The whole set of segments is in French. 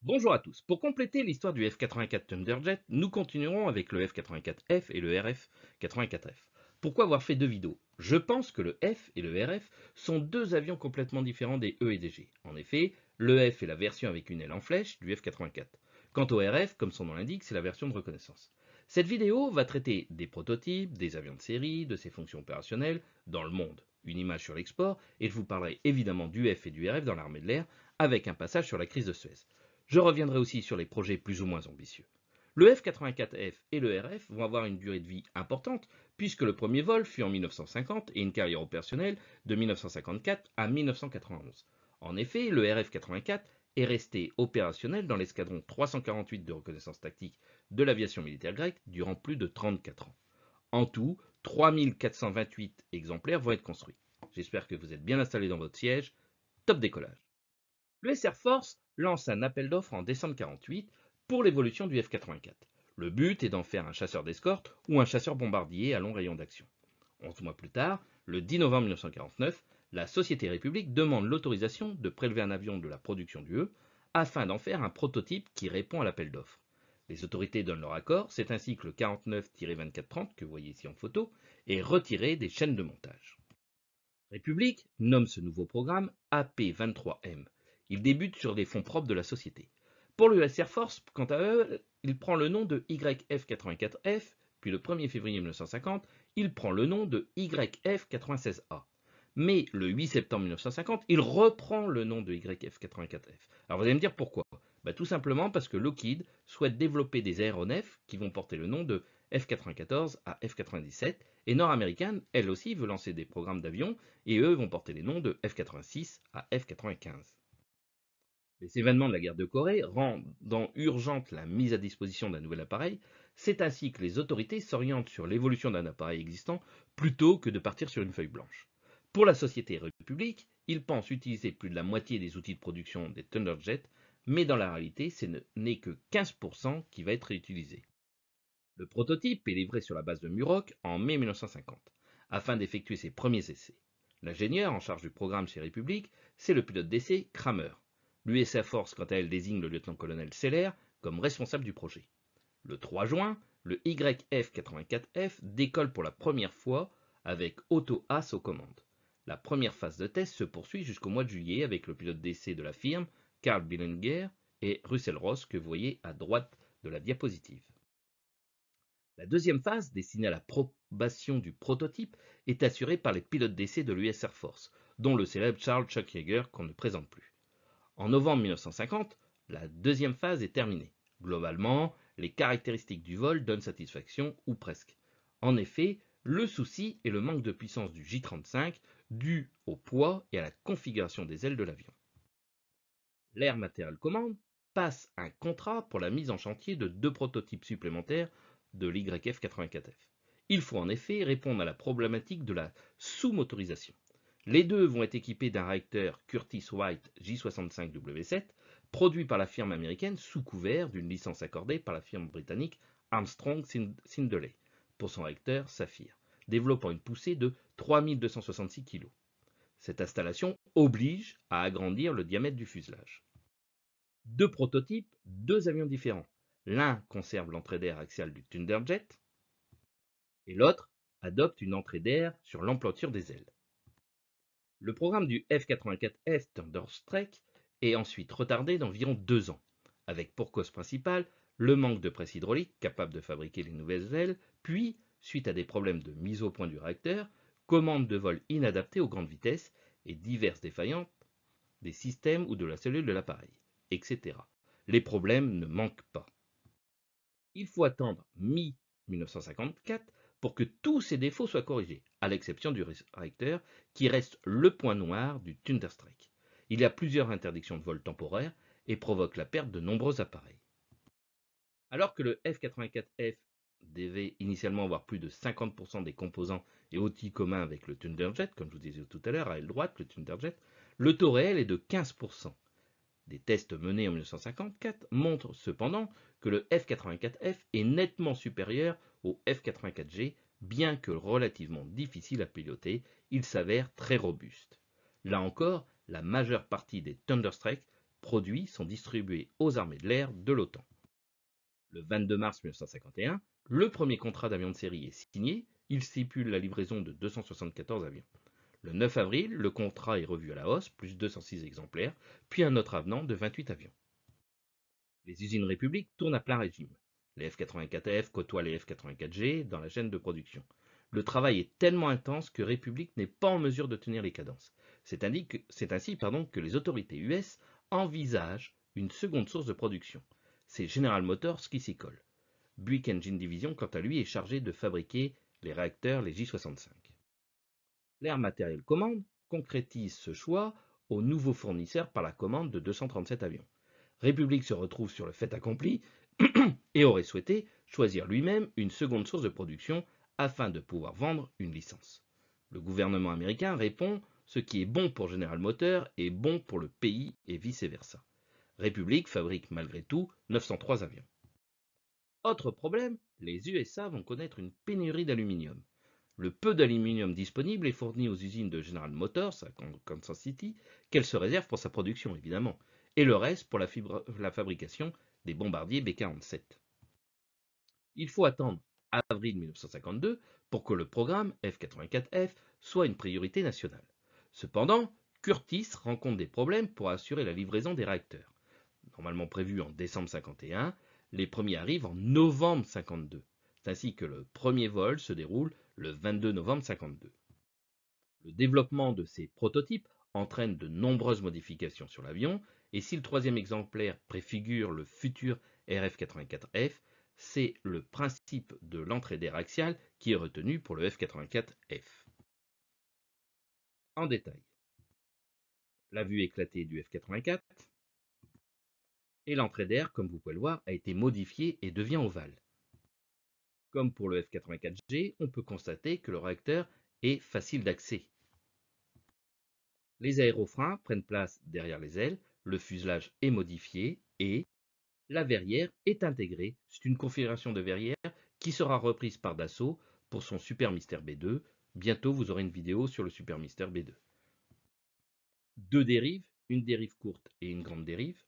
Bonjour à tous. Pour compléter l'histoire du F-84 Thunderjet, nous continuerons avec le F-84F et le RF-84F. Pourquoi avoir fait deux vidéos? Je pense que le F et le RF sont deux avions complètement différents des E et des G. En effet, le F est la version avec une aile en flèche du F-84. Quant au RF, comme son nom l'indique, c'est la version de reconnaissance. Cette vidéo va traiter des prototypes, des avions de série, de ses fonctions opérationnelles dans le monde, une image sur l'export, et je vous parlerai évidemment du F et du RF dans l'armée de l'air, avec un passage sur la crise de Suez. Je reviendrai aussi sur les projets plus ou moins ambitieux. Le F-84F et le RF vont avoir une durée de vie importante, puisque le premier vol fut en 1950 et une carrière opérationnelle de 1954 à 1991. En effet, le RF-84 est resté opérationnel dans l'escadron 348 de reconnaissance tactique de l'aviation militaire grecque durant plus de 34 ans. En tout, 3428 exemplaires vont être construits. J'espère que vous êtes bien installés dans votre siège. Top décollage. L'US Air Force lance un appel d'offres en décembre 1948 pour l'évolution du F-84. Le but est d'en faire un chasseur d'escorte ou un chasseur bombardier à long rayon d'action. 11 mois plus tard, le 10 novembre 1949, la Société République demande l'autorisation de prélever un avion de la production du E afin d'en faire un prototype qui répond à l'appel d'offres. Les autorités donnent leur accord, c'est ainsi que le 49-2430, que vous voyez ici en photo, est retiré des chaînes de montage. République nomme ce nouveau programme AP23M. Il débute sur les fonds propres de la société. Pour l'US Air Force, quant à eux, il prend le nom de YF84F, puis le 1er février 1950, il prend le nom de YF96A. Mais le 8 septembre 1950, il reprend le nom de YF84F. Alors vous allez me dire pourquoi? Tout simplement parce que Lockheed souhaite développer des aéronefs qui vont porter le nom de F-94 à F-97, et Nord-Américaine, elle aussi, veut lancer des programmes d'avions, et eux vont porter les noms de F-86 à F-95. Les événements de la guerre de Corée rendant urgente la mise à disposition d'un nouvel appareil, c'est ainsi que les autorités s'orientent sur l'évolution d'un appareil existant plutôt que de partir sur une feuille blanche. Pour la société République, ils pensent utiliser plus de la moitié des outils de production des Thunderjet, mais dans la réalité, ce n'est que 15% qui va être réutilisé. Le prototype est livré sur la base de Muroc en mai 1950, afin d'effectuer ses premiers essais. L'ingénieur en charge du programme chez République, c'est le pilote d'essai Kramer. L'US Air Force, quant à elle, désigne le lieutenant-colonel Seller comme responsable du projet. Le 3 juin, le YF-84F décolle pour la première fois avec Otto Haas aux commandes. La première phase de test se poursuit jusqu'au mois de juillet avec le pilote d'essai de la firme, Karl Billinger, et Russell Ross, que vous voyez à droite de la diapositive. La deuxième phase, destinée à l'approbation du prototype, est assurée par les pilotes d'essai de l'US Air Force, dont le célèbre Charles Chuck Yeager qu'on ne présente plus. En novembre 1950, la deuxième phase est terminée. Globalement, les caractéristiques du vol donnent satisfaction, ou presque. En effet, le souci est le manque de puissance du J-35 dû au poids et à la configuration des ailes de l'avion. L'Air Material Command passe un contrat pour la mise en chantier de deux prototypes supplémentaires de l'YF-84F. Il faut en effet répondre à la problématique de la sous-motorisation. Les deux vont être équipés d'un réacteur Curtiss White J65W7, produit par la firme américaine sous couvert d'une licence accordée par la firme britannique Armstrong Siddeley pour son réacteur Saphir, développant une poussée de 3266 kg. Cette installation oblige à agrandir le diamètre du fuselage. Deux prototypes, deux avions différents. L'un conserve l'entrée d'air axiale du Thunderjet et l'autre adopte une entrée d'air sur l'emplanture des ailes. Le programme du F-84F Thunderstrike est ensuite retardé d'environ 2 ans, avec pour cause principale le manque de presse hydraulique capable de fabriquer les nouvelles ailes, puis, suite à des problèmes de mise au point du réacteur, commandes de vol inadaptées aux grandes vitesses et diverses défaillances des systèmes ou de la cellule de l'appareil, etc. Les problèmes ne manquent pas. Il faut attendre mi-1954 pour que tous ces défauts soient corrigés, à l'exception du réacteur qui reste le point noir du Thunderstrike. Il y a plusieurs interdictions de vol temporaires et provoque la perte de nombreux appareils. Alors que le F-84F devait initialement avoir plus de 50% des composants et outils communs avec le Thunderjet, comme je vous disais tout à l'heure, à aile droite, le Thunderjet, le taux réel est de 15%. Des tests menés en 1954 montrent cependant que le F-84F est nettement supérieur au F-84G, bien que relativement difficile à piloter, il s'avère très robuste. Là encore, la majeure partie des Thunderstrike produits sont distribués aux armées de l'air de l'OTAN. Le 22 mars 1951, le premier contrat d'avion de série est signé, il stipule la livraison de 274 avions. Le 9 avril, le contrat est revu à la hausse, plus 206 exemplaires, puis un autre avenant de 28 avions. Les usines République tournent à plein régime. Les F-84F côtoient les F-84G dans la chaîne de production. Le travail est tellement intense que République n'est pas en mesure de tenir les cadences. C'est ainsi que les autorités US envisagent une seconde source de production. C'est General Motors qui s'y colle. Buick Engine Division, quant à lui, est chargé de fabriquer les réacteurs, les J-65. L'Air Materiel Command concrétise ce choix au nouveau fournisseur par la commande de 237 avions. République se retrouve sur le fait accompli et aurait souhaité choisir lui-même une seconde source de production afin de pouvoir vendre une licence. Le gouvernement américain répond « Ce qui est bon pour General Motors est bon pour le pays et vice-versa ». République fabrique malgré tout 903 avions. Autre problème, les USA vont connaître une pénurie d'aluminium. Le peu d'aluminium disponible est fourni aux usines de General Motors à Kansas City, qu'elle se réserve pour sa production évidemment, et le reste pour la fabrication des bombardiers B-47. Il faut attendre avril 1952 pour que le programme F-84F soit une priorité nationale. Cependant, Curtiss rencontre des problèmes pour assurer la livraison des réacteurs. Normalement prévus en décembre 1951, les premiers arrivent en novembre 1952. C'est ainsi que le premier vol se déroule le 22 novembre 1952. Le développement de ces prototypes entraîne de nombreuses modifications sur l'avion, et si le troisième exemplaire préfigure le futur RF-84F, c'est le principe de l'entrée d'air axiale qui est retenu pour le F-84F. En détail, la vue éclatée du F-84 et l'entrée d'air, comme vous pouvez le voir, a été modifiée et devient ovale. Comme pour le F-84G, on peut constater que le réacteur est facile d'accès. Les aérofreins prennent place derrière les ailes, le fuselage est modifié et la verrière est intégrée. C'est une configuration de verrière qui sera reprise par Dassault pour son Super Mister B2. Bientôt, vous aurez une vidéo sur le Super Mister B2. Deux dérives, une dérive courte et une grande dérive.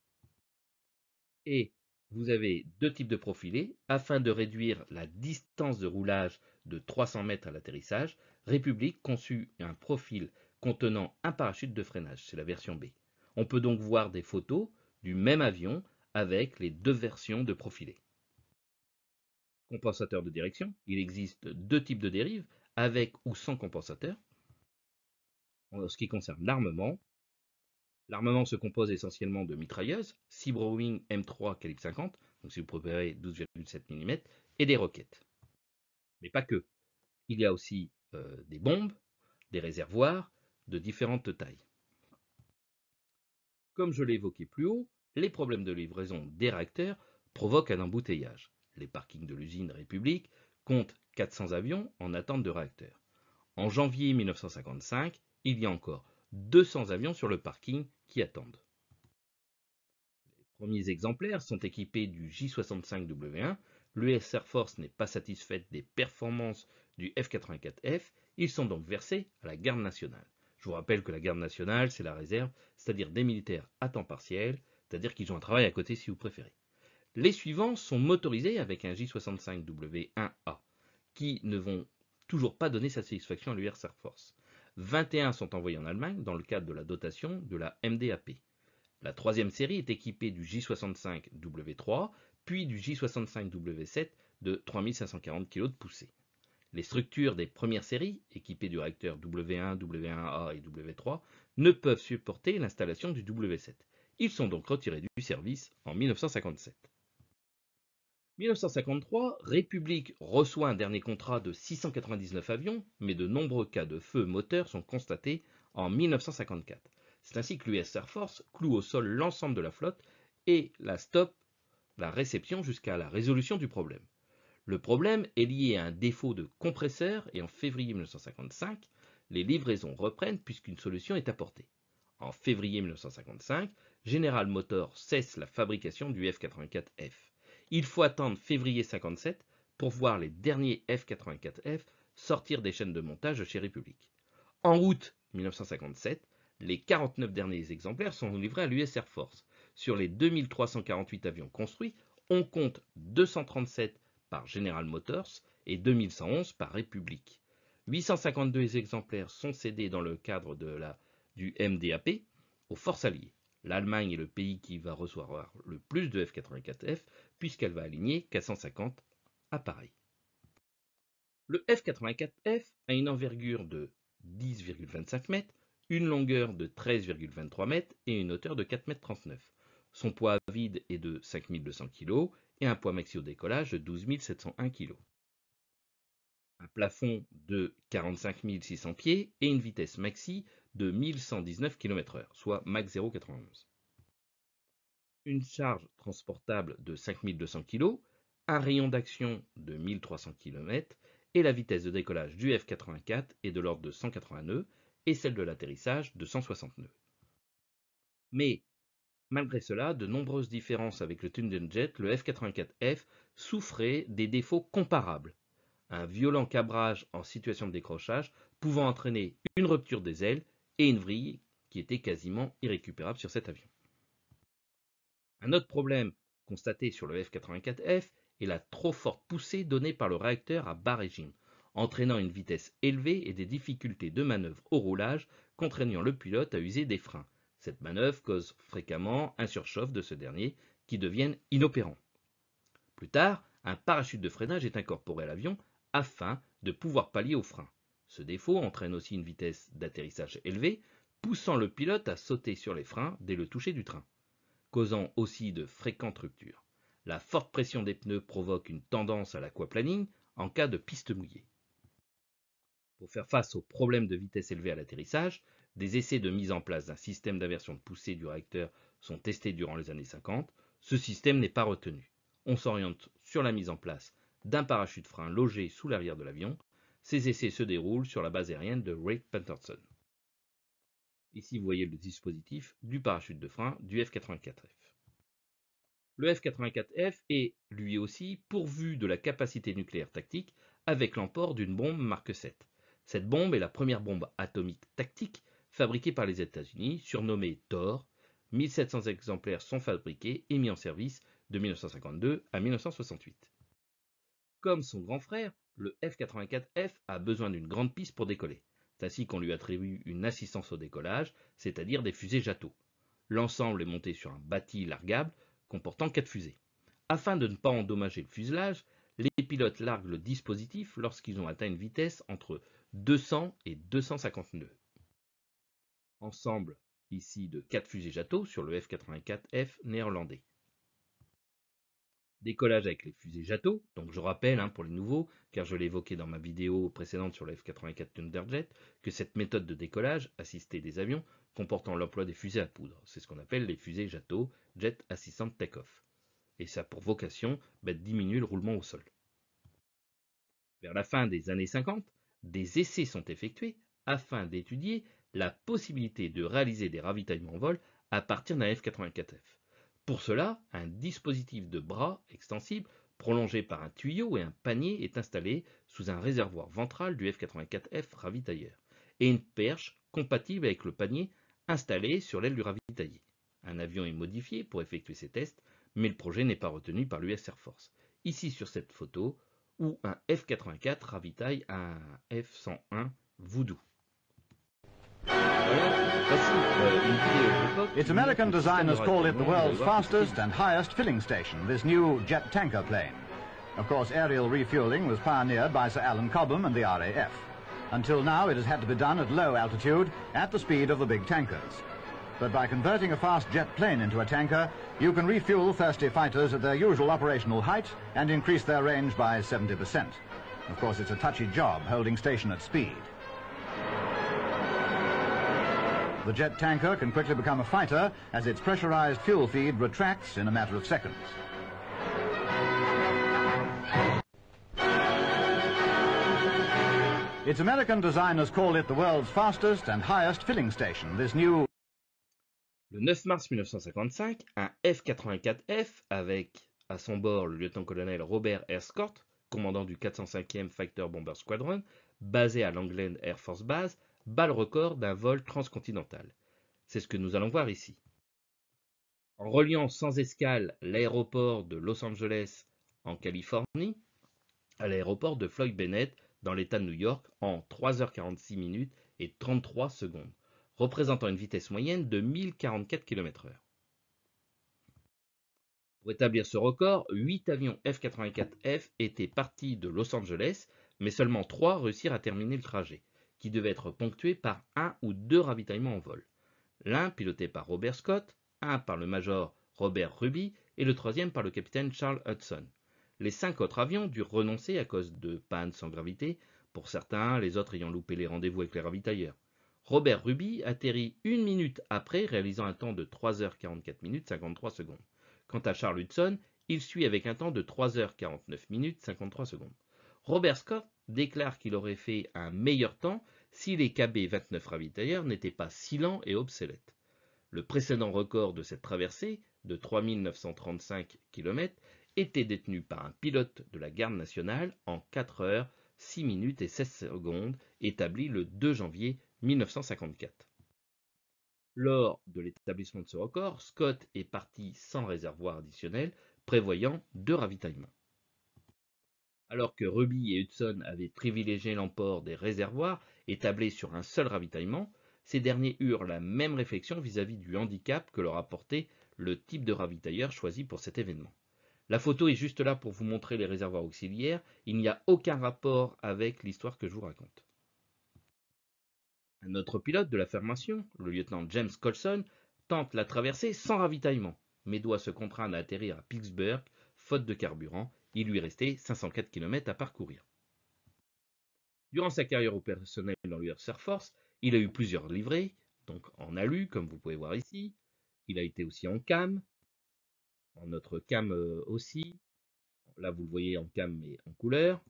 Et vous avez deux types de profilés. Afin de réduire la distance de roulage de 300 mètres à l'atterrissage, République conçut un profil contenant un parachute de freinage. C'est la version B. On peut donc voir des photos du même avion avec les deux versions de profilés. Compensateur de direction. Il existe deux types de dérives, avec ou sans compensateur. En ce qui concerne l'armement, l'armement se compose essentiellement de mitrailleuses, 6 Browning M3 calibre 50, donc si vous préférez 12,7 mm, et des roquettes. Mais pas que. Il y a aussi des bombes, des réservoirs de différentes tailles. Comme je l'ai évoqué plus haut, les problèmes de livraison des réacteurs provoquent un embouteillage. Les parkings de l'usine République comptent 400 avions en attente de réacteurs. En janvier 1955, il y a encore 200 avions sur le parking qui attendent. Les premiers exemplaires sont équipés du J-65W1. L'US Air Force n'est pas satisfaite des performances du F-84F. Ils sont donc versés à la garde nationale. Je vous rappelle que la garde nationale, c'est la réserve, c'est-à-dire des militaires à temps partiel, c'est-à-dire qu'ils ont un travail à côté si vous préférez. Les suivants sont motorisés avec un J-65W1A, qui ne vont toujours pas donner satisfaction à l'US Air Force. 21 sont envoyés en Allemagne dans le cadre de la dotation de la MDAP. La troisième série est équipée du J-65W3, puis du J-65W7 de 3540 kg de poussée. Les structures des premières séries, équipées du réacteur W1, W1A et W3, ne peuvent supporter l'installation du W7. Ils sont donc retirés du service en 1957. 1953, République reçoit un dernier contrat de 699 avions, mais de nombreux cas de feu moteur sont constatés en 1954. C'est ainsi que l'US Air Force cloue au sol l'ensemble de la flotte et la stoppe la réception jusqu'à la résolution du problème. Le problème est lié à un défaut de compresseur et en février 1955, les livraisons reprennent puisqu'une solution est apportée. En février 1955, General Motors cesse la fabrication du F-84F. Il faut attendre février 1957 pour voir les derniers F-84F sortir des chaînes de montage chez République. En août 1957, les 49 derniers exemplaires sont livrés à l'US Air Force. sur les 2348 avions construits, on compte 237 par General Motors et 2111 par Republic. 852 exemplaires sont cédés dans le cadre du MDAP aux forces alliées. L'Allemagne est le pays qui va recevoir le plus de F-84F puisqu'elle va aligner 450 appareils. Le F-84F a une envergure de 10,25 m, une longueur de 13,23 m et une hauteur de 4,39 m. Son poids à vide est de 5200 kg et un poids maxi au décollage de 12 701 kg. Un plafond de 45 600 pieds et une vitesse maxi de 1119 km/h, soit Mach 0,91. Une charge transportable de 5200 kg, un rayon d'action de 1300 km et la vitesse de décollage du F-84 est de l'ordre de 180 nœuds et celle de l'atterrissage de 160 nœuds. Mais malgré cela, de nombreuses différences avec le Tundenjet, le F-84F souffrait des défauts comparables. Un violent cabrage en situation de décrochage pouvant entraîner une rupture des ailes et une vrille qui était quasiment irrécupérable sur cet avion. Un autre problème constaté sur le F-84F est la trop forte poussée donnée par le réacteur à bas régime, entraînant une vitesse élevée et des difficultés de manœuvre au roulage, contraignant le pilote à user des freins. Cette manœuvre cause fréquemment un surchauffe de ce dernier qui devienne inopérant. Plus tard, un parachute de freinage est incorporé à l'avion afin de pouvoir pallier aux freins. Ce défaut entraîne aussi une vitesse d'atterrissage élevée, poussant le pilote à sauter sur les freins dès le toucher du train, causant aussi de fréquentes ruptures. La forte pression des pneus provoque une tendance à l'aquaplaning en cas de piste mouillée. Pour faire face aux problèmes de vitesse élevée à l'atterrissage, des essais de mise en place d'un système d'inversion de poussée du réacteur sont testés durant les années 50. Ce système n'est pas retenu. On s'oriente sur la mise en place d'un parachute frein logé sous l'arrière de l'avion. Ces essais se déroulent sur la base aérienne de Wright-Patterson. Ici, vous voyez le dispositif du parachute de frein du F-84F. Le F-84F est, lui aussi, pourvu de la capacité nucléaire tactique avec l'emport d'une bombe Mark 7. Cette bombe est la première bombe atomique tactique fabriquée par les États-Unis, surnommée Thor. 1700 exemplaires sont fabriqués et mis en service de 1952 à 1968. Comme son grand frère, le F-84F a besoin d'une grande piste pour décoller. C'est ainsi qu'on lui attribue une assistance au décollage, c'est-à-dire des fusées Jato. L'ensemble est monté sur un bâti largable comportant 4 fusées. Afin de ne pas endommager le fuselage, les pilotes larguent le dispositif lorsqu'ils ont atteint une vitesse entre 200 et 250 nœuds. Ensemble, ici de 4 fusées Jato sur le F-84F néerlandais. Décollage avec les fusées Jato, donc je rappelle pour les nouveaux, car je l'ai évoqué dans ma vidéo précédente sur le F-84 Thunderjet, que cette méthode de décollage assisté des avions comportant l'emploi des fusées à poudre. C'est ce qu'on appelle les fusées Jato, Jet Assistant Takeoff. Et ça a pour vocation de diminuer le roulement au sol. Vers la fin des années 50, des essais sont effectués afin d'étudier la possibilité de réaliser des ravitaillements en vol à partir d'un F-84F. Pour cela, un dispositif de bras extensible prolongé par un tuyau et un panier est installé sous un réservoir ventral du F-84F ravitailleur et une perche compatible avec le panier installé sur l'aile du ravitaillé. Un avion est modifié pour effectuer ces tests, mais le projet n'est pas retenu par l'US Air Force. Ici sur cette photo, où un F-84 ravitaille un F-101 Voodoo. Its American designers call it the world's fastest and highest filling station, this new jet tanker plane. Of course, aerial refueling was pioneered by Sir Alan Cobham and the RAF. Until now, it has had to be done at low altitude, at the speed of the big tankers. But by converting a fast jet plane into a tanker, you can refuel thirsty fighters at their usual operational height and increase their range by 70%. Of course, it's a touchy job holding station at speed. The jet tanker can quickly become a fighter as its pressurized fuel feed retracts in a matter of seconds. Its American designers call it the world's fastest and highest filling station, this new... Le 9 mars 1955, un F-84F avec à son bord le lieutenant-colonel Robert Escort, commandant du 405e Fighter Bomber Squadron, basé à Langland Air Force Base, bat le record d'un vol transcontinental. C'est ce que nous allons voir ici. en reliant sans escale l'aéroport de Los Angeles en Californie à l'aéroport de Floyd Bennett dans l'État de New York en 3h46 minutes et 33 secondes, représentant une vitesse moyenne de 1044 km/h. Pour établir ce record, 8 avions F-84F étaient partis de Los Angeles, mais seulement 3 réussirent à terminer le trajet, qui devait être ponctué par 1 ou 2 ravitaillements en vol. L'un piloté par Robert Scott, un par le major Robert Ruby et le troisième par le capitaine Charles Hudson. Les 5 autres avions durent renoncer à cause de pannes sans gravité, pour certains, les autres ayant loupé les rendez-vous avec les ravitailleurs. Robert Ruby atterrit 1 minute après, réalisant un temps de 3h44 minutes 53 secondes. Quant à Charles Hudson, il suit avec un temps de 3h49 minutes 53 secondes. Robert Scott déclare qu'il aurait fait un meilleur temps si les KB-29 ravitailleurs n'étaient pas si lents et obsolètes. Le précédent record de cette traversée, de 3935 km, était détenu par un pilote de la Garde nationale en 4 heures, 6 minutes et 16 secondes, établi le 2 janvier 1954. Lors de l'établissement de ce record, Scott est parti sans réservoir additionnel, prévoyant 2 ravitaillements. Alors que Ruby et Hudson avaient privilégié l'emport des réservoirs établis sur un seul ravitaillement, ces derniers eurent la même réflexion vis-à-vis du handicap que leur apportait le type de ravitailleur choisi pour cet événement. La photo est juste là pour vous montrer les réservoirs auxiliaires, il n'y a aucun rapport avec l'histoire que je vous raconte. Un autre pilote de la formation, le lieutenant James Colson, tente la traversée sans ravitaillement, mais doit se contraindre à atterrir à Pittsburgh, faute de carburant. Il lui restait 504 km à parcourir. Durant sa carrière opérationnelle dans l'US Air Force, il a eu plusieurs livrées, donc en alu, comme vous pouvez voir ici. Il a été aussi en cam, en notre cam aussi. Là, vous le voyez en cam, mais en couleur.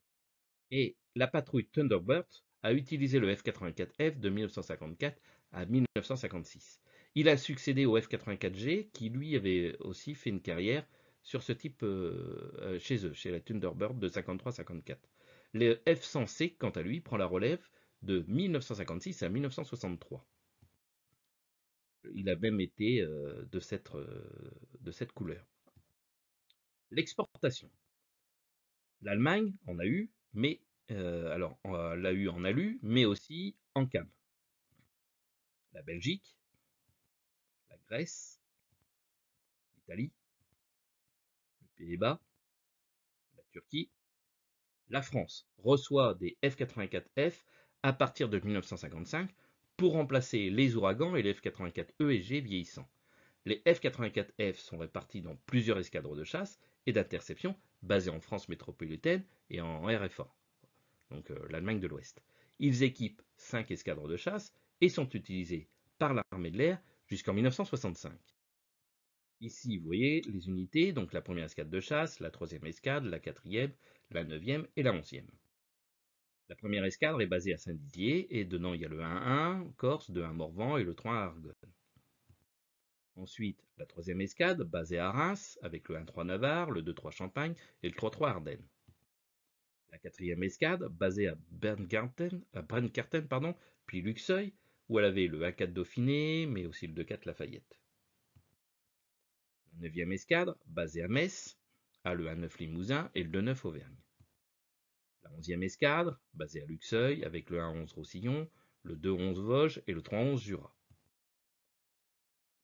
Et la patrouille Thunderbird a utilisé le F-84F de 1954 à 1956. Il a succédé au F-84G qui lui avait aussi fait une carrière sur ce type chez eux, chez la Thunderbird de 53-54. Le F-100C, quant à lui, prend la relève de 1956 à 1963. Il a même été de cette couleur. L'exportation. L'Allemagne en a eu, mais alors on l'a eu en alu, mais aussi en cam. La Belgique, la Grèce, l'Italie, les Pays-Bas, la Turquie, la France reçoit des F-84F à partir de 1955 pour remplacer les ouragans et les F-84E et G vieillissants. Les F-84F sont répartis dans plusieurs escadres de chasse et d'interception basés en France métropolitaine et en RFA, donc l'Allemagne de l'Ouest. Ils équipent 5 escadres de chasse et sont utilisés par l'armée de l'air jusqu'en 1965. Ici, vous voyez les unités, donc la première escadre de chasse, la troisième escadre, la quatrième, la neuvième et la 11e. La première escadre est basée à Saint-Dizier et dedans il y a le 1-1 Corse, le 1 Morvan et le 3 Argonne. Ensuite, la troisième escadre basée à Reims avec le 1-3 Navarre, le 2-3 Champagne et le 3-3 Ardennes. La quatrième escadre basée à Brennkarten, puis Luxeuil, où elle avait le 1-4 Dauphiné, mais aussi le 2-4 Lafayette. La 9e escadre, basée à Metz, a le 1-9 Limousin et le 2-9 Auvergne. La 11e escadre, basée à Luxeuil, avec le 1-11 Roussillon, le 2-11 Vosges et le 3-11 Jura.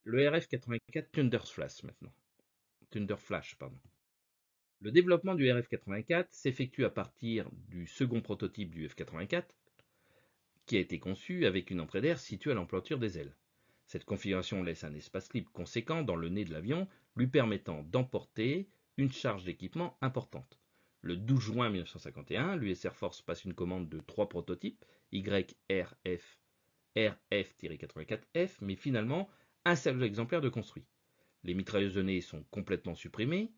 Le RF-84 Thunderflash maintenant. Le développement du RF-84 s'effectue à partir du second prototype du F-84, qui a été conçu avec une entrée d'air située à l'emplanture des ailes. Cette configuration laisse un espace libre conséquent dans le nez de l'avion, lui permettant d'emporter une charge d'équipement importante. Le 12 juin 1951, l'US Air Force passe une commande de 3 prototypes, RF-84F, mais finalement un seul exemplaire de construit. Les mitrailleuses de nez sont complètement supprimées,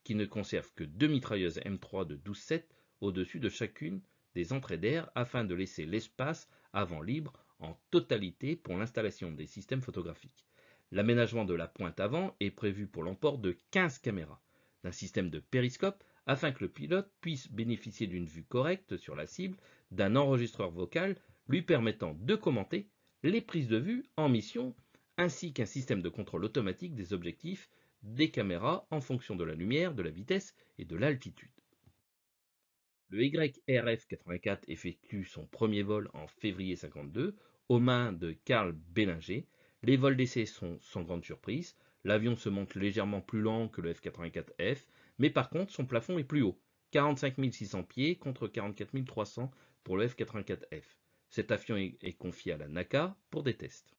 qui ne conservent que 2 mitrailleuses M3 de 12,7 au-dessus de chacune des entrées d'air afin de laisser l'espace à vent libre en totalité pour l'installation des systèmes photographiques. L'aménagement de la pointe avant est prévu pour l'emport de 15 caméras, d'un système de périscope afin que le pilote puisse bénéficier d'une vue correcte sur la cible, d'un enregistreur vocal lui permettant de commenter les prises de vue en mission, ainsi qu'un système de contrôle automatique des objectifs des caméras en fonction de la lumière, de la vitesse et de l'altitude. Le YRF-84 effectue son premier vol en février 1952 aux mains de Carl Bellinger. Les vols d'essai sont sans grande surprise. L'avion se monte légèrement plus lent que le F-84F, mais par contre son plafond est plus haut, 45 600 pieds contre 44 300 pour le F-84F. Cet avion est confié à la NACA pour des tests.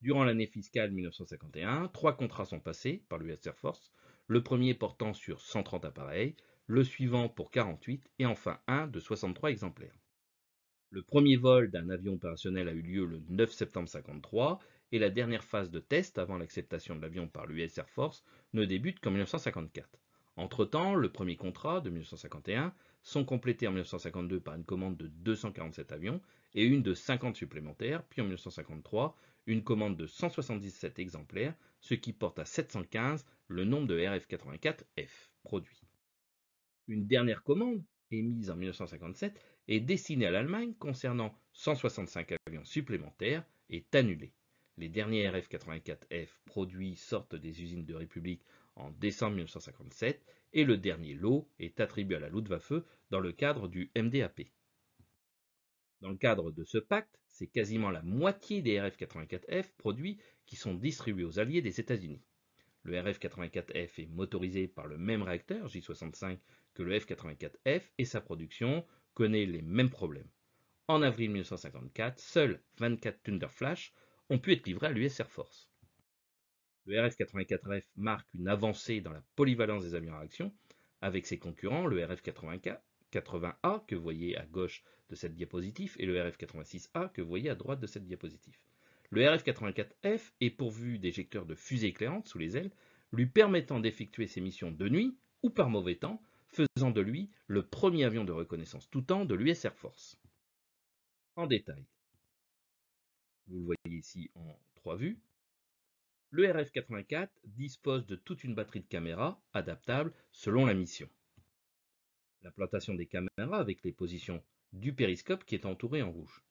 Durant l'année fiscale 1951, 3 contrats sont passés par l'US Air Force, le premier portant sur 130 appareils, le suivant pour 48 et enfin un de 63 exemplaires. Le premier vol d'un avion opérationnel a eu lieu le 9 septembre 1953 et la dernière phase de test avant l'acceptation de l'avion par l'US Air Force ne débute qu'en 1954. Entre-temps, le premier contrat de 1951 sont complétés en 1952 par une commande de 247 avions et une de 50 supplémentaires, puis en 1953, une commande de 177 exemplaires, ce qui porte à 715 le nombre de RF-84F produits. Une dernière commande, émise en 1957, est destinée à l'Allemagne concernant 165 avions supplémentaires, est annulée. Les derniers RF-84F produits sortent des usines de République en décembre 1957 et le dernier lot est attribué à la Luftwaffe dans le cadre du MDAP. Dans le cadre de ce pacte, c'est quasiment la moitié des RF-84F produits qui sont distribués aux alliés des États-Unis. Le RF-84F est motorisé par le même réacteur J-65 que le F-84F et sa production connaît les mêmes problèmes. En avril 1954, seuls 24 Thunder Flash ont pu être livrés à l'US Air Force. Le RF-84F marque une avancée dans la polyvalence des avions à réaction avec ses concurrents, le RF-80A que vous voyez à gauche de cette diapositive et le RF-86A que vous voyez à droite de cette diapositive. Le RF-84F est pourvu d'éjecteurs de fusée éclairante sous les ailes, lui permettant d'effectuer ses missions de nuit ou par mauvais temps, faisant de lui le premier avion de reconnaissance tout temps de l'US Air Force. En détail, vous le voyez ici en 3 vues, le RF-84 dispose de toute une batterie de caméras adaptables selon la mission. L'implantation des caméras avec les positions du périscope qui est entouré en rouge.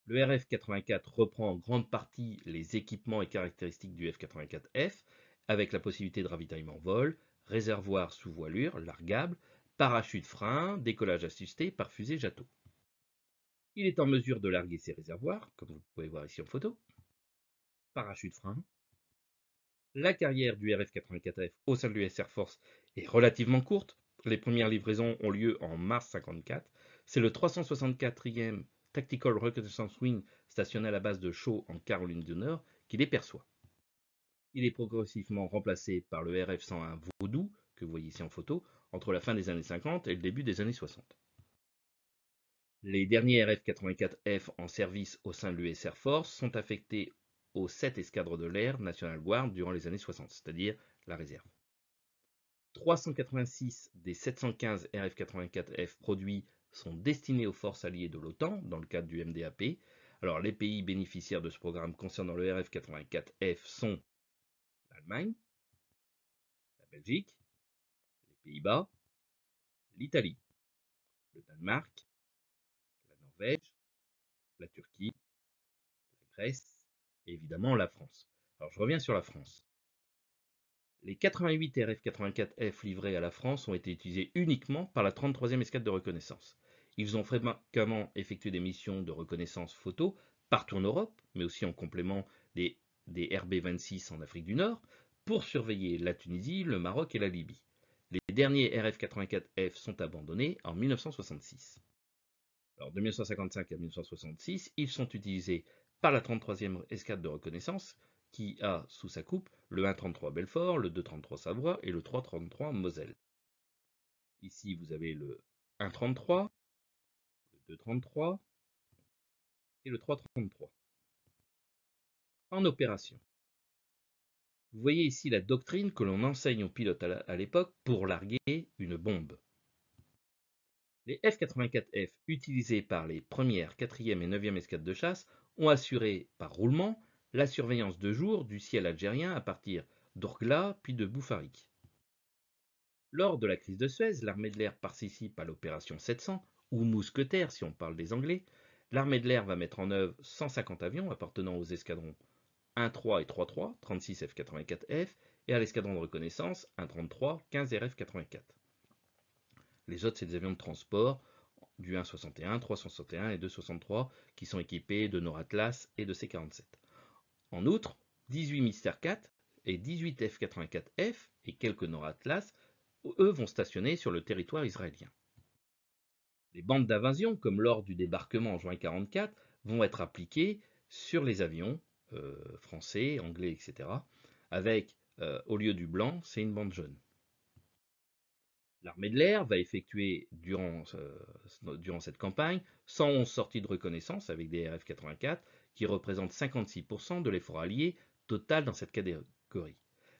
Le RF-84 reprend en grande partie les équipements et caractéristiques du F-84F avec la possibilité de ravitaillement vol, réservoir sous voilure, largable, parachute frein, décollage assisté par fusée Jato. Il est en mesure de larguer ses réservoirs, comme vous pouvez voir ici en photo, parachute frein. La carrière du RF-84F au sein de l'US Air Force est relativement courte. Les premières livraisons ont lieu en mars 1954. C'est le 364e Tactical Reconnaissance Wing stationné à la base de Shaw en Caroline du Nord qui les perçoit. Il est progressivement remplacé par le RF-101 Voodoo, que vous voyez ici en photo, entre la fin des années 50 et le début des années 60. Les derniers RF-84F en service au sein de l'US Air Force sont affectés aux 7 escadres de l'air National Guard durant les années 60, c'est-à-dire la réserve. 386 des 715 RF-84F produits sont destinés aux forces alliées de l'OTAN dans le cadre du MDAP. Alors les pays bénéficiaires de ce programme concernant le RF-84F sont l'Allemagne, la Belgique, les Pays-Bas, l'Italie, le Danemark, la Norvège, la Turquie, la Grèce et évidemment la France. Alors je reviens sur la France. Les 88 RF-84F livrés à la France ont été utilisés uniquement par la 33e escadre de reconnaissance. Ils ont fréquemment effectué des missions de reconnaissance photo partout en Europe, mais aussi en complément des RB-26 en Afrique du Nord, pour surveiller la Tunisie, le Maroc et la Libye. Les derniers RF-84F sont abandonnés en 1966. Alors de 1955 à 1966, ils sont utilisés par la 33e escadre de reconnaissance qui a sous sa coupe le 133 Belfort, le 233 Savoie et le 333 Moselle. Ici, vous avez le 133, le 233 et le 333. En opération. Vous voyez ici la doctrine que l'on enseigne aux pilotes à l'époque pour larguer une bombe. Les F-84F utilisés par les 1e, 4e et 9e escadres de chasse ont assuré par roulement la surveillance de jour du ciel algérien à partir d'Orgla puis de Boufarik. Lors de la crise de Suez, l'armée de l'air participe à l'opération 700, ou mousquetaire si on parle des Anglais. L'armée de l'air va mettre en œuvre 150 avions appartenant aux escadrons 1-3 et 3-3, 36 F-84F, et à l'escadron de reconnaissance 1-33, 15 RF-84. Les autres, c'est des avions de transport du 1-61, 361 et 2-63 qui sont équipés de Nord Atlas et de C-47. En outre, 18 Mystère 4 et 18 F-84F et quelques Nord Atlas, eux, vont stationner sur le territoire israélien. Les bandes d'invasion, comme lors du débarquement en juin 1944, vont être appliquées sur les avions français, anglais, etc. avec, au lieu du blanc, c'est une bande jaune. L'armée de l'air va effectuer durant cette campagne 111 sorties de reconnaissance avec des RF-84 qui représentent 56% de l'effort allié total dans cette catégorie.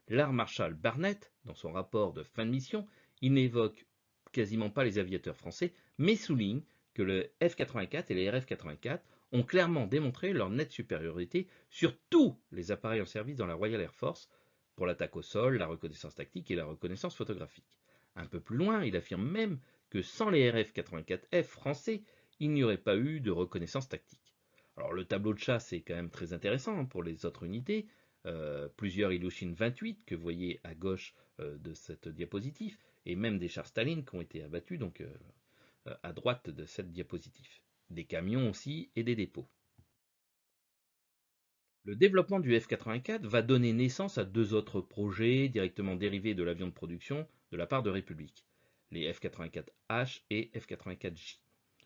L'Air Marshal Barnett, dans son rapport de fin de mission, il n'évoque quasiment pas les aviateurs français, mais souligne que le F-84 et les RF-84 ont clairement démontré leur nette supériorité sur tous les appareils en service dans la Royal Air Force pour l'attaque au sol, la reconnaissance tactique et la reconnaissance photographique. Un peu plus loin, il affirme même que sans les RF-84F français, il n'y aurait pas eu de reconnaissance tactique. Alors le tableau de chasse est quand même très intéressant pour les autres unités. Plusieurs Ilyushin 28 que vous voyez à gauche de cette diapositive, et même des chars Staline qui ont été abattus donc à droite de cette diapositive. Des camions aussi et des dépôts. Le développement du F-84 va donner naissance à deux autres projets directement dérivés de l'avion de production de la part de République, les F-84H et F-84J.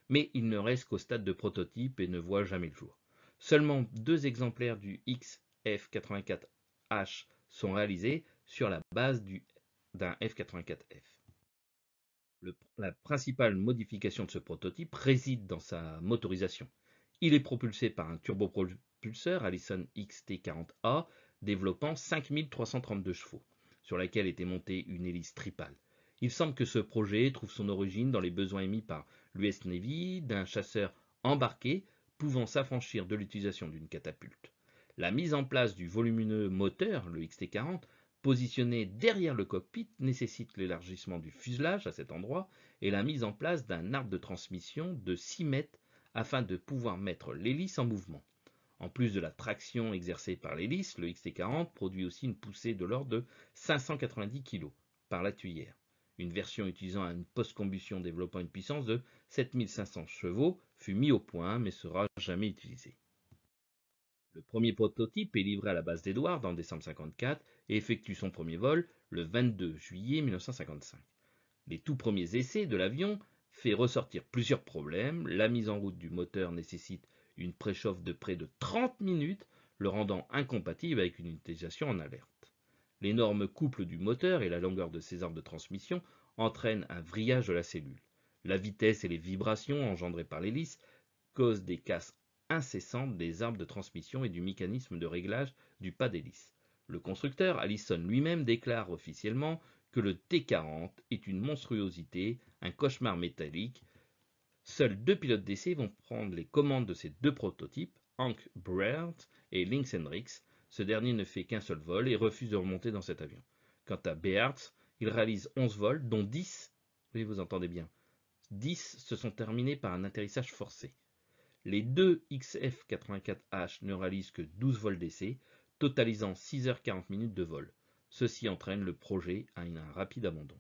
Mais il ne reste qu'au stade de prototype et ne voit jamais le jour. Seulement 2 exemplaires du XF-84H sont réalisés sur la base d'un F-84F. La principale modification de ce prototype réside dans sa motorisation. Il est propulsé par un turbopropulseur Allison XT40A développant 5332 chevaux, sur laquelle était montée une hélice tripale. Il semble que ce projet trouve son origine dans les besoins émis par l'US Navy d'un chasseur embarqué pouvant s'affranchir de l'utilisation d'une catapulte. La mise en place du volumineux moteur, le XT40, positionné derrière le cockpit, nécessite l'élargissement du fuselage à cet endroit et la mise en place d'un arbre de transmission de 6 mètres afin de pouvoir mettre l'hélice en mouvement. En plus de la traction exercée par l'hélice, le XT40 produit aussi une poussée de l'ordre de 590 kg par la tuyère. Une version utilisant une post-combustion développant une puissance de 7500 chevaux fut mise au point mais sera jamais utilisée. Le premier prototype est livré à la base d'Edward en décembre 1954 et effectue son premier vol le 22 juillet 1955. Les tout premiers essais de l'avion fait ressortir plusieurs problèmes. La mise en route du moteur nécessite une préchauffe de près de 30 minutes, le rendant incompatible avec une utilisation en alerte. L'énorme couple du moteur et la longueur de ses arbres de transmission entraînent un vrillage de la cellule. La vitesse et les vibrations engendrées par l'hélice causent des casses incessantes des arbres de transmission et du mécanisme de réglage du pas d'hélice. Le constructeur Allison lui-même déclare officiellement que le T-40 est une monstruosité, un cauchemar métallique. Seuls 2 pilotes d'essai vont prendre les commandes de ces 2 prototypes, Hank Breert et Lynx Hendricks. Ce dernier ne fait qu'un seul vol et refuse de remonter dans cet avion. Quant à Breert, il réalise 11 vols, dont 10, oui vous entendez bien, 10 se sont terminés par un atterrissage forcé. Les 2 XF-84H ne réalisent que 12 vols d'essai, totalisant 6h40 de vol. Ceci entraîne le projet à un rapide abandon.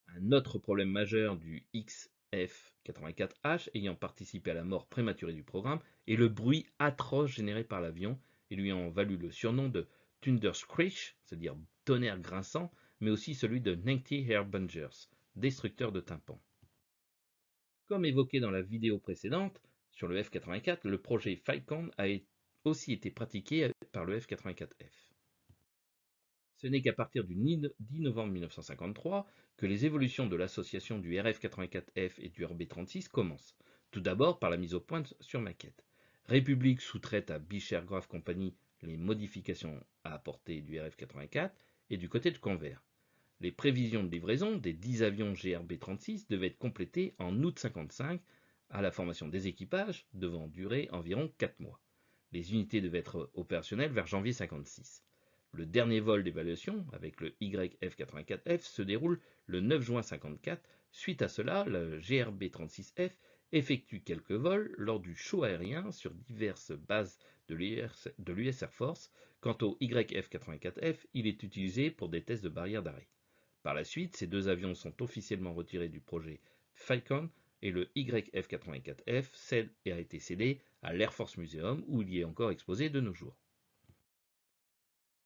Un autre problème majeur du XF-84H ayant participé à la mort prématurée du programme est le bruit atroce généré par l'avion et lui ayant valu le surnom de Thunder Screech, c'est-à-dire tonnerre grinçant, mais aussi celui de Nancy Hairbangers, destructeur de tympans. Comme évoqué dans la vidéo précédente, sur le F-84, le projet Falcon a aussi été pratiqué par le F-84F. Ce n'est qu'à partir du 10 novembre 1953 que les évolutions de l'association du RF-84F et du RB-36 commencent, tout d'abord par la mise au point sur maquette. République sous-traite à Beechcraft Company les modifications à apporter du RF-84 et du côté de Convair. Les prévisions de livraison des 10 avions GRB-36 devaient être complétées en août 1955 à la formation des équipages devant durer environ 4 mois. Les unités devaient être opérationnelles vers janvier 1956. Le dernier vol d'évaluation avec le YF-84F se déroule le 9 juin 1954. Suite à cela, le GRB-36F effectue quelques vols lors du show aérien sur diverses bases de l'US Air Force. Quant au YF-84F, il est utilisé pour des tests de barrières d'arrêt. Par la suite, ces deux avions sont officiellement retirés du projet Falcon et le YF-84F a été cédé à l'Air Force Museum où il y est encore exposé de nos jours.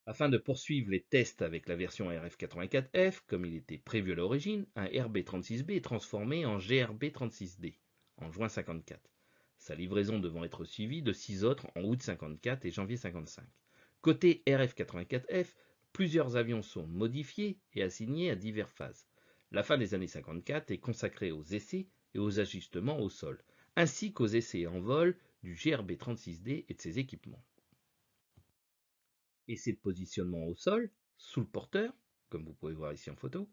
Afin de poursuivre les tests avec la version RF-84F, comme il était prévu à l'origine, un RB-36B est transformé en GRB-36D en juin 54, sa livraison devant être suivie de 6 autres en août 54 et janvier 55. Côté RF-84F, plusieurs avions sont modifiés et assignés à diverses phases. La fin des années 54 est consacrée aux essais et aux ajustements au sol, ainsi qu'aux essais en vol du GRB-36D et de ses équipements. Essais de positionnement au sol, sous le porteur, comme vous pouvez voir ici en photo.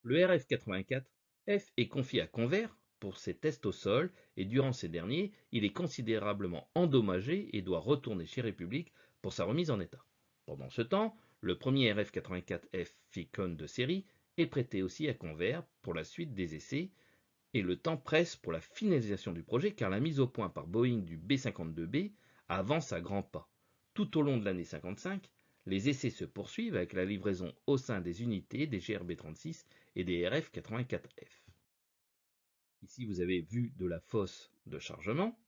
Le RF-84F est confié à Convair pour ses tests au sol et durant ces derniers, il est considérablement endommagé et doit retourner chez Republic pour sa remise en état. Pendant ce temps, le premier RF-84F Falcon de série est prêté aussi à Convair pour la suite des essais et le temps presse pour la finalisation du projet car la mise au point par Boeing du B-52B avance à grands pas. Tout au long de l'année 55, les essais se poursuivent avec la livraison au sein des unités des GRB-36 et des RF-84F. Ici, vous avez vu de la fosse de chargement.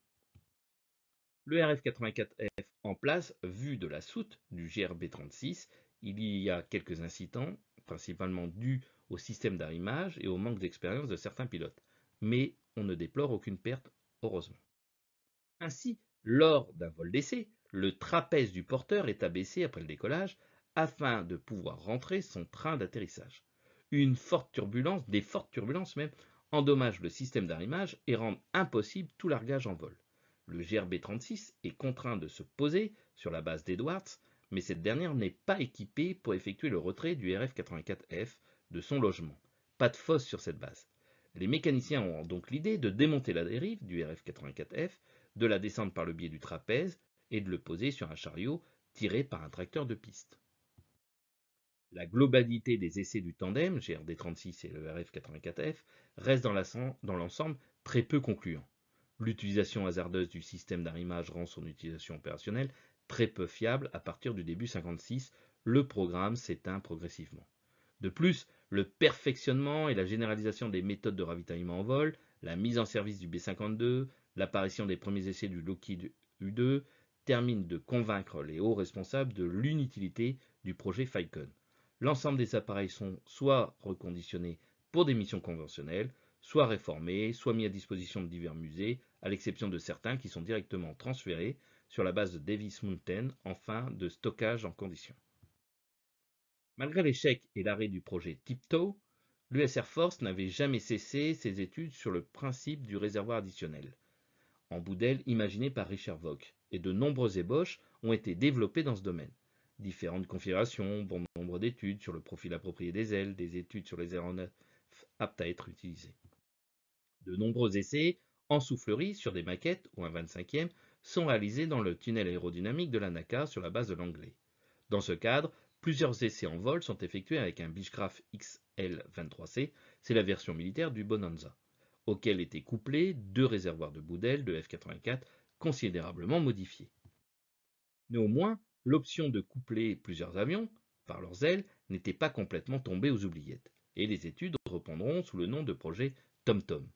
Le RF-84F en place, vu de la soute du GRB-36. Il y a quelques incidents, principalement dus au système d'arrimage et au manque d'expérience de certains pilotes. Mais on ne déplore aucune perte, heureusement. Ainsi, lors d'un vol d'essai, le trapèze du porteur est abaissé après le décollage afin de pouvoir rentrer son train d'atterrissage. Des fortes turbulences même, endommagent le système d'arrimage et rendent impossible tout largage en vol. Le GRB-36 est contraint de se poser sur la base d'Edwards, mais cette dernière n'est pas équipée pour effectuer le retrait du RF-84F de son logement. Pas de fosse sur cette base. Les mécaniciens ont donc l'idée de démonter la dérive du RF-84F, de la descendre par le biais du trapèze et de le poser sur un chariot tiré par un tracteur de piste. La globalité des essais du tandem, GRD-36 et le RF-84F, reste dans l'ensemble très peu concluant. L'utilisation hasardeuse du système d'arrimage rend son utilisation opérationnelle très peu fiable à partir du début 56, le programme s'éteint progressivement. De plus, le perfectionnement et la généralisation des méthodes de ravitaillement en vol, la mise en service du B-52, l'apparition des premiers essais du Lockheed U-2 terminent de convaincre les hauts responsables de l'inutilité du projet Falcon. L'ensemble des appareils sont soit reconditionnés pour des missions conventionnelles, soit réformés, soit mis à disposition de divers musées, à l'exception de certains qui sont directement transférés sur la base de Davis Mountain en fin de stockage en conditions. Malgré l'échec et l'arrêt du projet Tiptoe, l'US Air Force n'avait jamais cessé ses études sur le principe du réservoir additionnel, en bout d'aile imaginé par Richard Vogt, et de nombreuses ébauches ont été développées dans ce domaine. Différentes configurations, bon nombre d'études sur le profil approprié des ailes, des études sur les aéronefs aptes à être utilisées. De nombreux essais en soufflerie sur des maquettes ou un 25e sont réalisés dans le tunnel aérodynamique de la NACA sur la base de Langley. Dans ce cadre, plusieurs essais en vol sont effectués avec un Beechcraft XL-23C, c'est la version militaire du Bonanza, auquel étaient couplés deux réservoirs de bout d'aile de F-84 considérablement modifiés. Néanmoins, l'option de coupler plusieurs avions par leurs ailes n'était pas complètement tombée aux oubliettes, et les études reprendront sous le nom de projet TomTom.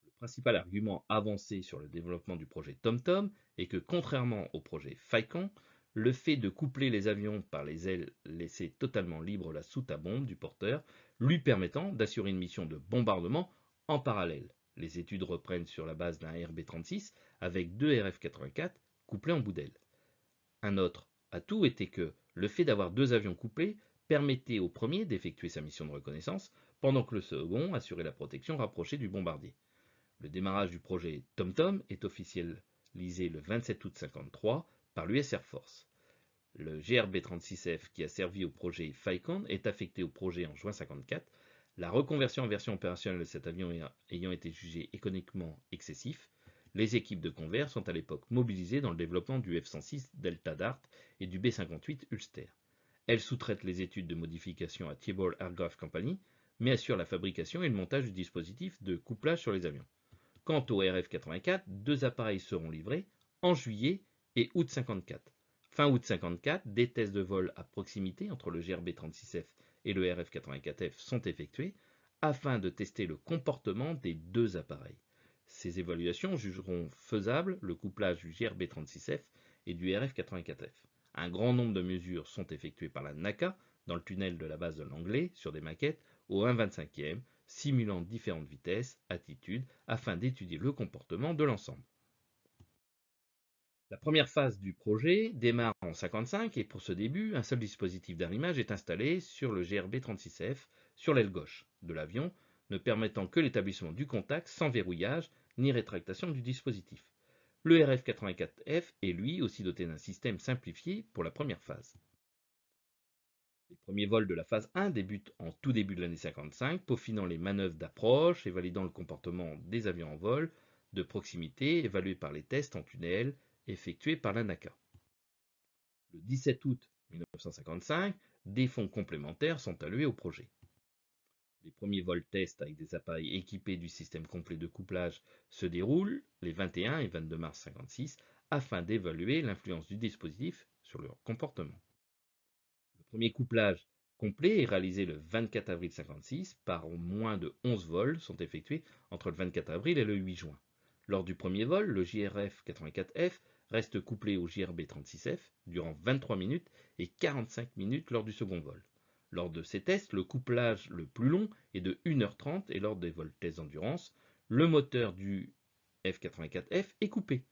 Le principal argument avancé sur le développement du projet TomTom est que, contrairement au projet Falcon, le fait de coupler les avions par les ailes laissait totalement libre la soute à bombe du porteur, lui permettant d'assurer une mission de bombardement en parallèle. Les études reprennent sur la base d'un RB-36 avec deux RF-84 couplés en bout d'aile. Un autre atout était que le fait d'avoir deux avions couplés permettait au premier d'effectuer sa mission de reconnaissance, pendant que le second assurait la protection rapprochée du bombardier. Le démarrage du projet TomTom est officialisé le 27 août 1953 par l'US Air Force. Le GRB-36F qui a servi au projet Falcon est affecté au projet en juin 1954, la reconversion en version opérationnelle de cet avion ayant été jugée économiquement excessif. Les équipes de Convair sont à l'époque mobilisées dans le développement du F-106 Delta Dart et du B-58 Ulster. Elles sous-traitent les études de modification à Thibault Aircraft Company, mais assure la fabrication et le montage du dispositif de couplage sur les avions. Quant au RF-84, 2 appareils seront livrés en juillet et août 54. Fin août 54, des tests de vol à proximité entre le GRB-36F et le RF-84F sont effectués afin de tester le comportement des 2 appareils. Ces évaluations jugeront faisable le couplage du GRB-36F et du RF-84F. Un grand nombre de mesures sont effectuées par la NACA dans le tunnel de la base de Langley sur des maquettes au 1/25e, simulant différentes vitesses, attitudes, afin d'étudier le comportement de l'ensemble. La première phase du projet démarre en 55 et pour ce début, un seul dispositif d'arrimage est installé sur le GRB-36F sur l'aile gauche de l'avion, ne permettant que l'établissement du contact sans verrouillage ni rétractation du dispositif. Le RF-84F est lui aussi doté d'un système simplifié pour la première phase. Les premiers vols de la phase 1 débutent en tout début de l'année 55, peaufinant les manœuvres d'approche et validant le comportement des avions en vol de proximité évalués par les tests en tunnel effectués par la NACA. Le 17 août 1955, des fonds complémentaires sont alloués au projet. Les premiers vols tests avec des appareils équipés du système complet de couplage se déroulent les 21 et 22 mars 56 afin d'évaluer l'influence du dispositif sur leur comportement. Le premier couplage complet est réalisé le 24 avril 56 par moins de 11 vols sont effectués entre le 24 avril et le 8 juin. Lors du premier vol, le JRF-84F reste couplé au JRB-36F durant 23 minutes et 45 minutes lors du second vol. Lors de ces tests, le couplage le plus long est de 1h30 et lors des vols tests d'endurance, le moteur du F-84F est coupé.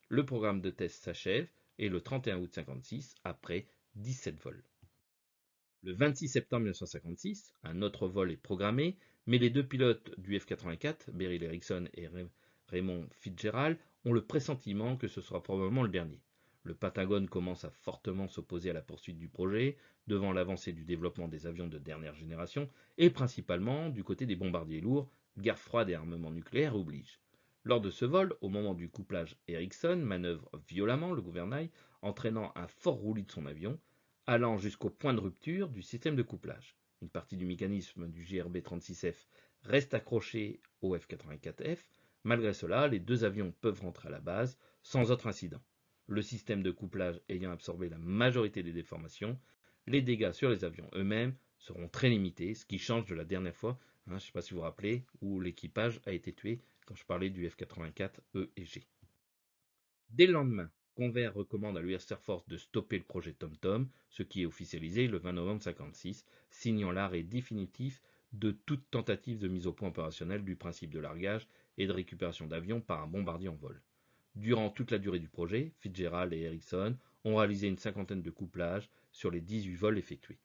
Le programme de test s'achève et le 31 août 56 après 17 vols. Le 26 septembre 1956, un autre vol est programmé, mais les 2 pilotes du F-84, Beryl Erickson et Raymond Fitzgerald, ont le pressentiment que ce sera probablement le dernier. Le Pentagone commence à fortement s'opposer à la poursuite du projet, devant l'avancée du développement des avions de dernière génération, et principalement du côté des bombardiers lourds, guerre froide et armement nucléaire oblige. Lors de ce vol, au moment du couplage, Erickson manœuvre violemment le gouvernail, entraînant un fort roulis de son avion, allant jusqu'au point de rupture du système de couplage. Une partie du mécanisme du JRB-36F reste accrochée au F-84F. Malgré cela, les 2 avions peuvent rentrer à la base sans autre incident. Le système de couplage ayant absorbé la majorité des déformations, les dégâts sur les avions eux-mêmes seront très limités, ce qui change de la dernière fois, je ne sais pas si vous vous rappelez, où l'équipage a été tué quand je parlais du F-84 E et G. Dès le lendemain, Convair recommande à l'US Air Force de stopper le projet TomTom, ce qui est officialisé le 20 novembre 1956, signant l'arrêt définitif de toute tentative de mise au point opérationnelle du principe de largage et de récupération d'avions par un bombardier en vol. Durant toute la durée du projet, Fitzgerald et Erickson ont réalisé une 50aine de couplages sur les 18 vols effectués.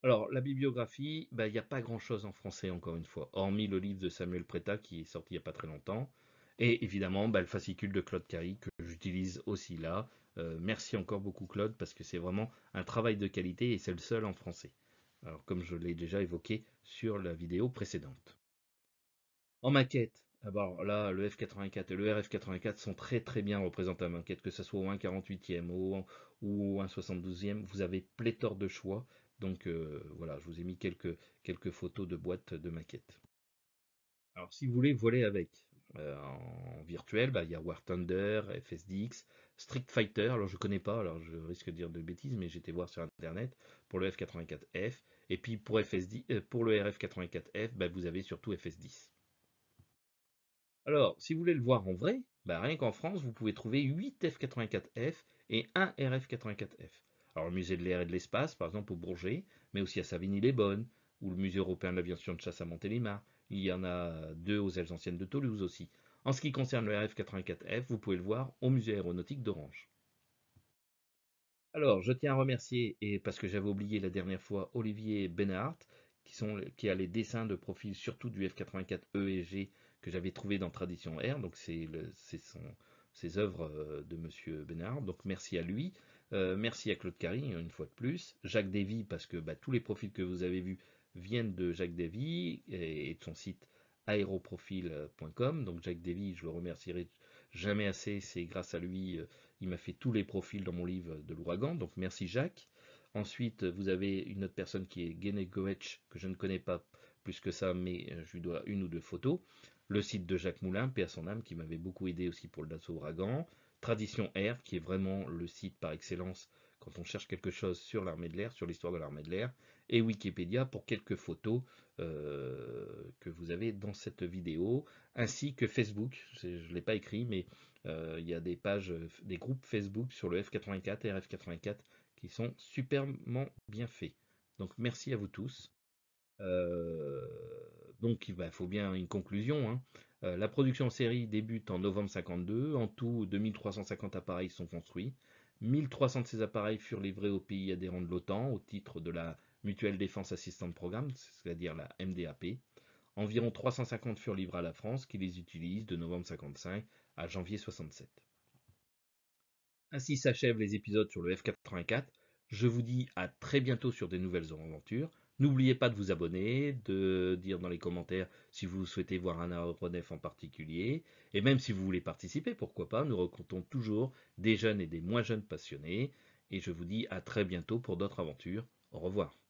Alors, la bibliographie, il n'y a pas grand-chose en français, encore une fois, hormis le livre de Samuel Preta qui est sorti il n'y a pas très longtemps, et évidemment le fascicule de Claude Carry que j'utilise aussi là. Merci encore beaucoup Claude, parce que c'est vraiment un travail de qualité et c'est le seul en français. Alors, comme je l'ai déjà évoqué sur la vidéo précédente. En maquette, alors là, le F-84 et le RF-84 sont très très bien représentés en maquette, que ce soit au 1/48e ou au 1/72e, vous avez pléthore de choix. Donc voilà, je vous ai mis quelques photos de boîtes de maquettes. Alors si vous voulez voler avec, en virtuel, il y a War Thunder, FSDX, Street Fighter, alors je connais pas, alors je risque de dire de bêtises, mais j'étais voir sur internet pour le F-84F, et puis pour le RF-84F, vous avez surtout FS10. Alors, si vous voulez le voir en vrai, rien qu'en France, vous pouvez trouver 8 F-84F et 1 RF-84F. Alors, le musée de l'air et de l'espace, par exemple, au Bourget, mais aussi à Savigny-les-Bonnes, ou le musée européen de l'aviation de chasse à Montélimar. Il y en a 2 aux ailes anciennes de Toulouse aussi. En ce qui concerne le RF-84F, vous pouvez le voir au musée aéronautique d'Orange. Alors, je tiens à remercier, et parce que j'avais oublié la dernière fois, Olivier Benart, qui a les dessins de profil surtout du F-84 E et G que j'avais trouvé dans Tradition Air, donc c'est ses œuvres de Monsieur Benart, donc merci à lui. Merci à Claude Carry, une fois de plus. Jacques Davy, parce que tous les profils que vous avez vus viennent de Jacques Davy et de son site aéroprofil.com. Donc Jacques Davy, je le remercierai jamais assez, c'est grâce à lui, il m'a fait tous les profils dans mon livre de l'ouragan, donc merci Jacques. Ensuite, vous avez une autre personne qui est Gene Goetsch, que je ne connais pas plus que ça, mais je lui dois une ou deux photos. Le site de Jacques Moulin, paix à son âme, qui m'avait beaucoup aidé aussi pour le Dassault Ouragan. Tradition Air, qui est vraiment le site par excellence quand on cherche quelque chose sur l'armée de l'air, sur l'histoire de l'armée de l'air. Et Wikipédia pour quelques photos que vous avez dans cette vidéo, ainsi que Facebook. Je ne l'ai pas écrit, mais il y a des pages, des groupes Facebook sur le F84 et RF84 qui sont superbement bien faits. Donc merci à vous tous. Donc il faut bien une conclusion, hein. La production en série débute en novembre 52. En tout, 2350 appareils sont construits. 1300 de ces appareils furent livrés aux pays adhérents de l'OTAN au titre de la Mutuelle Défense Assistance Programme, c'est-à-dire la MDAP. Environ 350 furent livrés à la France, qui les utilise de novembre 55 à janvier 67. Ainsi s'achèvent les épisodes sur le F84. Je vous dis à très bientôt sur des nouvelles aventures. N'oubliez pas de vous abonner, de dire dans les commentaires si vous souhaitez voir un aéronef en particulier, et même si vous voulez participer, pourquoi pas, nous rencontrons toujours des jeunes et des moins jeunes passionnés, et je vous dis à très bientôt pour d'autres aventures. Au revoir.